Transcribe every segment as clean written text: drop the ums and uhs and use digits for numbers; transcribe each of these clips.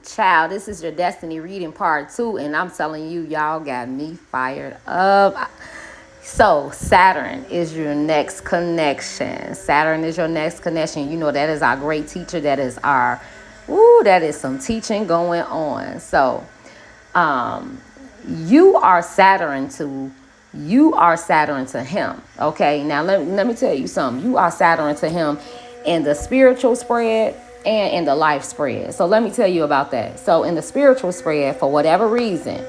Child, this is your destiny reading part 2, and I'm telling you, y'all got me fired up. So, Saturn is your next connection. Saturn is your next connection. You know, that is our great teacher. That is some teaching going on. So, um, you are Saturn to him. Okay, now let me tell you something. You are Saturn to him in the spiritual spread and in the life spread. So let me tell you about that. So in the spiritual spread, for whatever reason,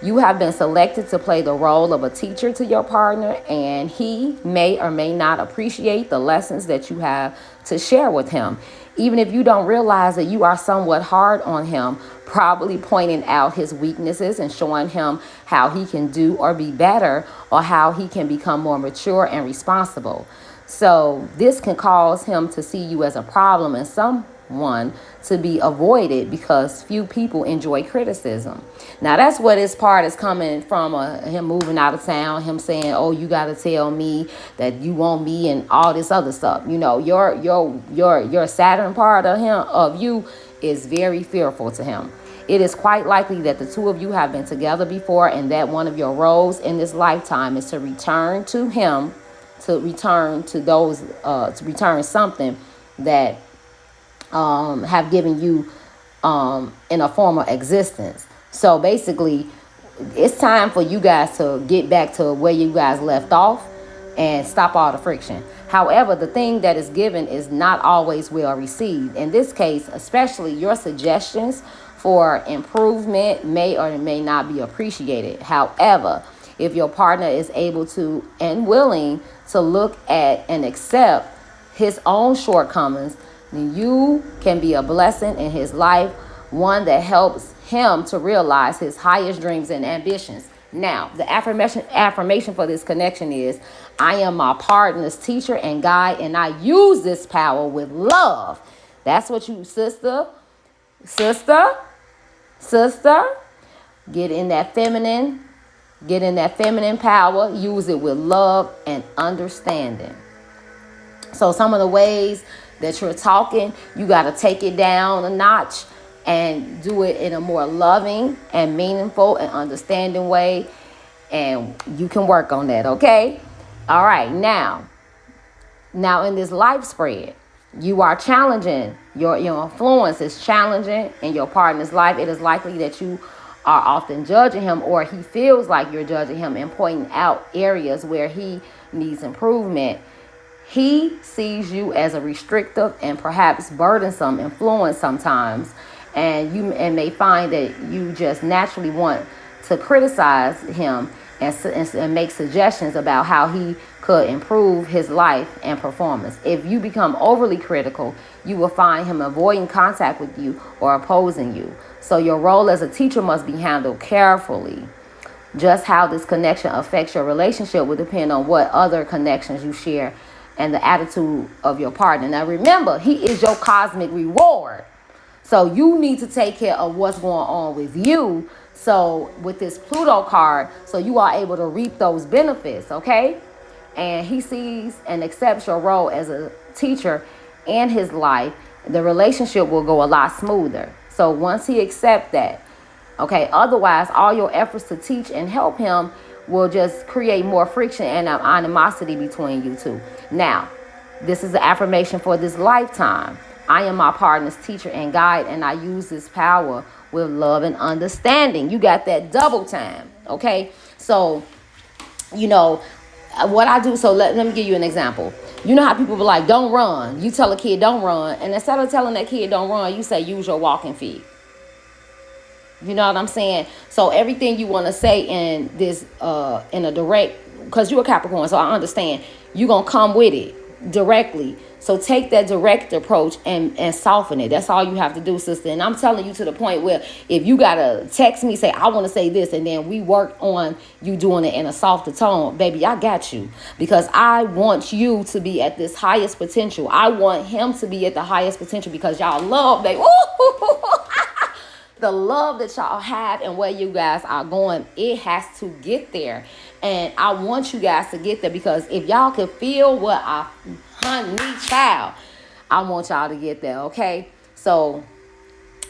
you have been selected to play the role of a teacher to your partner, and he may or may not appreciate the lessons that you have to share with him. Even if you don't realize that you are somewhat hard on him, probably pointing out his weaknesses and showing him how he can do or be better, or how he can become more mature and responsible. So this can cause him to see you as a problem and someone to be avoided, because few people enjoy criticism. Now that's what his part is coming from, him moving out of town, him saying, "Oh, you got to tell me that you want me," and all this other stuff. You know, your Saturn part of you is very fearful to him. It is quite likely that the two of you have been together before, and that one of your roles in this lifetime is to return to him, to return something that have given you in a former existence. So basically, it's time for you guys to get back to where you guys left off and stop all the friction. However, the thing that is given is not always well received. In this case, especially, your suggestions for improvement may or may not be appreciated. However, if your partner is able to and willing to look at and accept his own shortcomings, then you can be a blessing in his life, one that helps him to realize his highest dreams and ambitions. Now, the affirmation for this connection is, "I am my partner's teacher and guide, and I use this power with love." That's what you, sister, get in that feminine, power, use it with love and understanding. So some of the ways that you're talking, you got to take it down a notch and do it in a more loving and meaningful and understanding way. And you can work on that, okay? All right, now in this life spread, you are challenging, your influence is challenging in your partner's life. It is likely that you are often judging him, or he feels like you're judging him and pointing out areas where he needs improvement. He sees you as a restrictive and perhaps burdensome influence sometimes, and may find that you just naturally want to criticize him and make suggestions about how he could improve his life and performance. If you become overly critical, you will find him avoiding contact with you or opposing you. So your role as a teacher must be handled carefully. Just how this connection affects your relationship will depend on what other connections you share and the attitude of your partner. Now remember, he is your cosmic reward. So you need to take care of what's going on with you. So with this Pluto card, so you are able to reap those benefits, okay? And he sees and accepts your role as a teacher in his life. The relationship will go a lot smoother. So once he accepts that, okay, otherwise all your efforts to teach and help him will just create more friction and animosity between you two. Now, this is the affirmation for this lifetime. I am my partner's teacher and guide, and I use this power with love and understanding. You got that double time, okay? So, what I do, so let me give you an example. You know how people be like, don't run. You tell a kid, don't run. And instead of telling that kid, don't run, you say, use your walking feet. You know what I'm saying? So everything you want to say in this, in a direct, because you're a Capricorn, so I understand, you're going to come with it directly. So take that direct approach and soften it. That's all you have to do, sister. And I'm telling you to the point where if you got to text me, say, I want to say this, and then we work on you doing it in a softer tone, baby, I got you. Because I want you to be at this highest potential. I want him to be at the highest potential, because y'all love, baby. The love that y'all have and where you guys are going, it has to get there. And I want you guys to get there, because if y'all can feel what honey child, I want y'all to get there, okay? So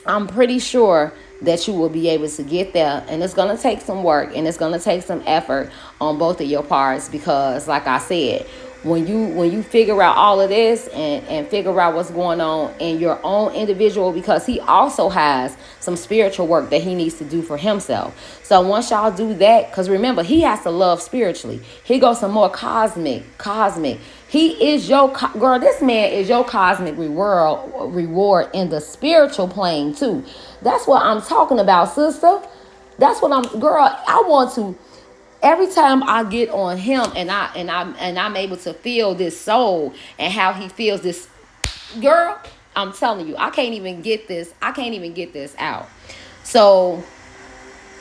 I'm pretty sure that you will be able to get there, and it's going to take some work and it's going to take some effort on both of your parts, because like I said, when you figure out all of this and figure out what's going on in your own individual, because he also has some spiritual work that he needs to do for himself. So once y'all do that, because remember, he has to love spiritually. He goes some more cosmic. He is your girl. This man is your cosmic reward in the spiritual plane too. That's what I'm talking about, sister. That's what girl. I want to. Every time I get on him and I'm able to feel this soul and how he feels this, girl, I'm telling you, I can't even get this out. So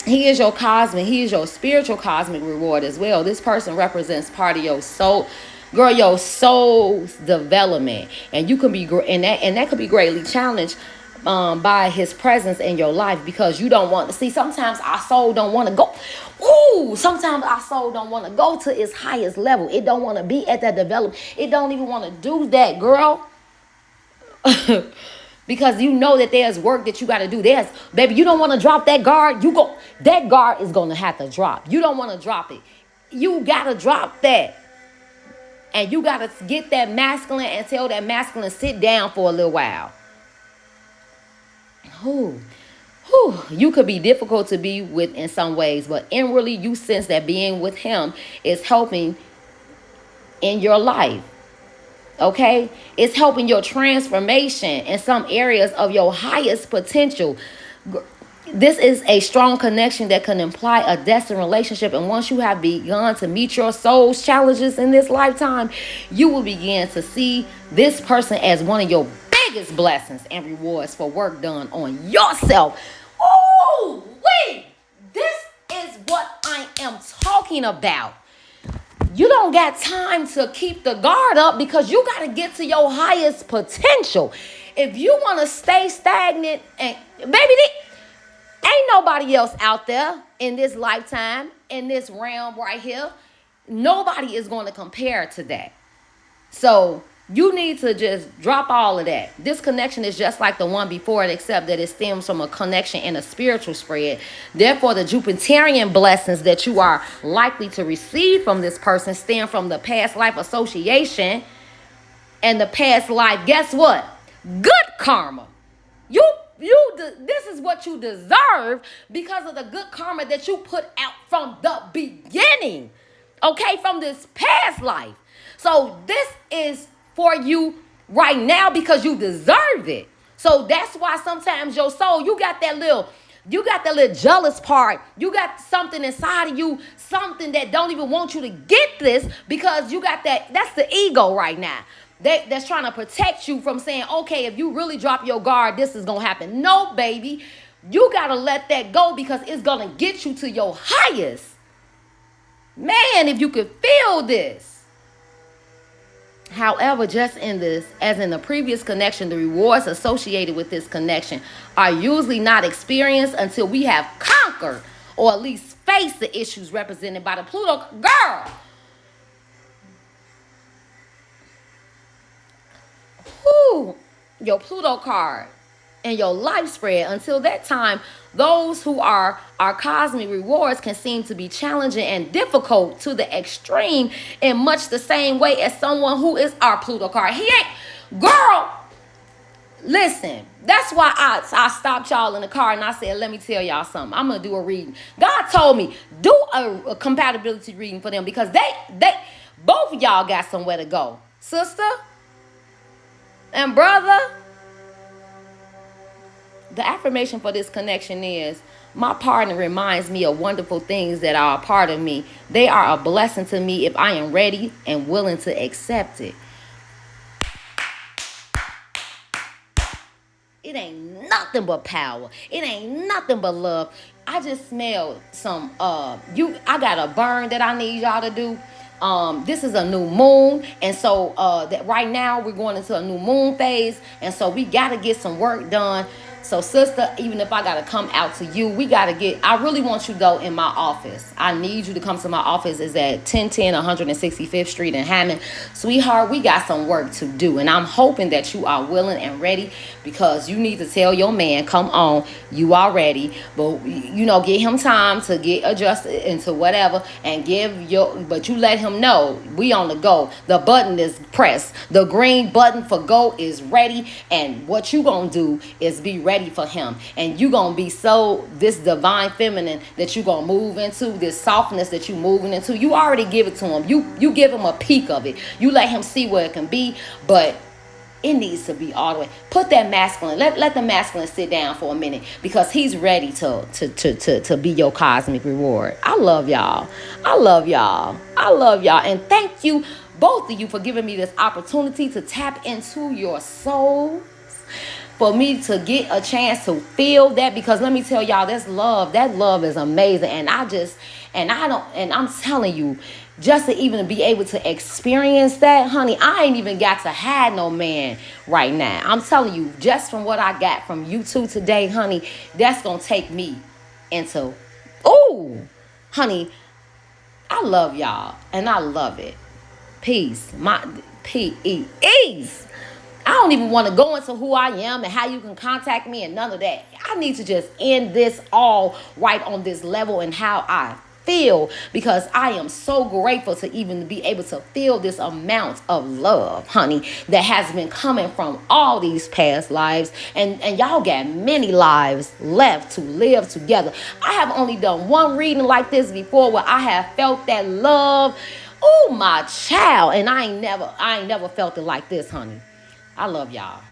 he is your spiritual cosmic reward as well. This person represents part of your soul, girl, your soul's development, and you can be and that could be greatly challenged by his presence in your life, because you don't want to see. Sometimes our soul don't want to go. Sometimes our soul don't want to go to its highest level. It don't want to be at that development. It don't even want to do that, girl. Because you know that there's work that you got to do. Baby, you don't want to drop that guard. That guard is going to have to drop. You don't want to drop it. You got to drop that. And you got to get that masculine and tell that masculine, sit down for a little while. You could be difficult to be with in some ways, but inwardly you sense that being with him is helping in your life. Okay, it's helping your transformation in some areas of your highest potential. This is a strong connection that can imply a destined relationship. And once you have begun to meet your soul's challenges in this lifetime, you will begin to see this person as one of your biggest blessings and rewards for work done on yourself. Oh, wait, this is what I am talking about. You don't got time to keep the guard up, because you got to get to your highest potential. If you want to stay stagnant, and baby, ain't nobody else out there in this lifetime, in this realm right here. Nobody is going to compare to that. So you need to just drop all of that. This connection is just like the one before it, except that it stems from a connection in a spiritual spread. Therefore, the Jupiterian blessings that you are likely to receive from this person stem from the past life association and the past life. Guess what? Good karma. This is what you deserve because of the good karma that you put out from the beginning. Okay, from this past life. So this is for you right now because you deserve it. So that's why sometimes your soul, you got that little jealous part. You got something inside of you, something that don't even want you to get this, because you got that's the ego right now. That's trying to protect you from saying, okay, if you really drop your guard, this is going to happen. No, baby. You got to let that go, because it's going to get you to your highest. Man, if you could feel this. However, just in this, as in the previous connection, the rewards associated with this connection are usually not experienced until we have conquered or at least faced the issues represented by the Pluto. Girl! Your Pluto card and your life spread. Until that time, those who are our cosmic rewards can seem to be challenging and difficult to the extreme, in much the same way as someone who is our Pluto card. He ain't, girl, listen, that's why I stopped y'all in the car and I said, let me tell y'all something. I'm going to do a reading. God told me, do a compatibility reading for them, because they both of y'all got somewhere to go. Sister and brother, the affirmation for this connection is, my partner reminds me of wonderful things that are a part of me. They are a blessing to me if I am ready and willing to accept it. It ain't nothing but power. It ain't nothing but love. I just smelled some, I got a burn that I need y'all to do. This is a new moon, and so that right now we're going into a new moon phase, and so we got to get some work done So, sister, even if I gotta come out to you, we gotta get. I really want you to go in my office. I need you to come to my office. It's at 1010 165th Street in Hammond. Sweetheart, we got some work to do. And I'm hoping that you are willing and ready, because you need to tell your man, come on, you are ready. But, get him time to get adjusted into whatever, and but you let him know we on the go. The button is pressed. The green button for go is ready. And what you gonna do is be ready for him. And you gonna be so this divine feminine that you gonna move into, this softness that you moving into. You already give it to him. You give him a peek of it. You let him see where it can be, but it needs to be all the way. Put that masculine. Let the masculine sit down for a minute, because he's ready to be your cosmic reward. I love y'all. I love y'all. I love y'all. And thank you, both of you, for giving me this opportunity to tap into your soul, for me to get a chance to feel that. Because let me tell y'all, that's love. That love is amazing. And I'm telling you, just to even be able to experience that, honey, I ain't even got to have no man right now. I'm telling you, just from what I got from you two today, honey, that's going to take me into, ooh, honey, I love y'all, and I love it. Peace. My peace. I don't even want to go into who I am and how you can contact me and none of that. I need to just end this all right on this level and how I feel, because I am so grateful to even be able to feel this amount of love, honey, that has been coming from all these past lives. And y'all got many lives left to live together. I have only done one reading like this before, where I have felt that love. Oh, my child. And I ain't never felt it like this, honey. I love y'all.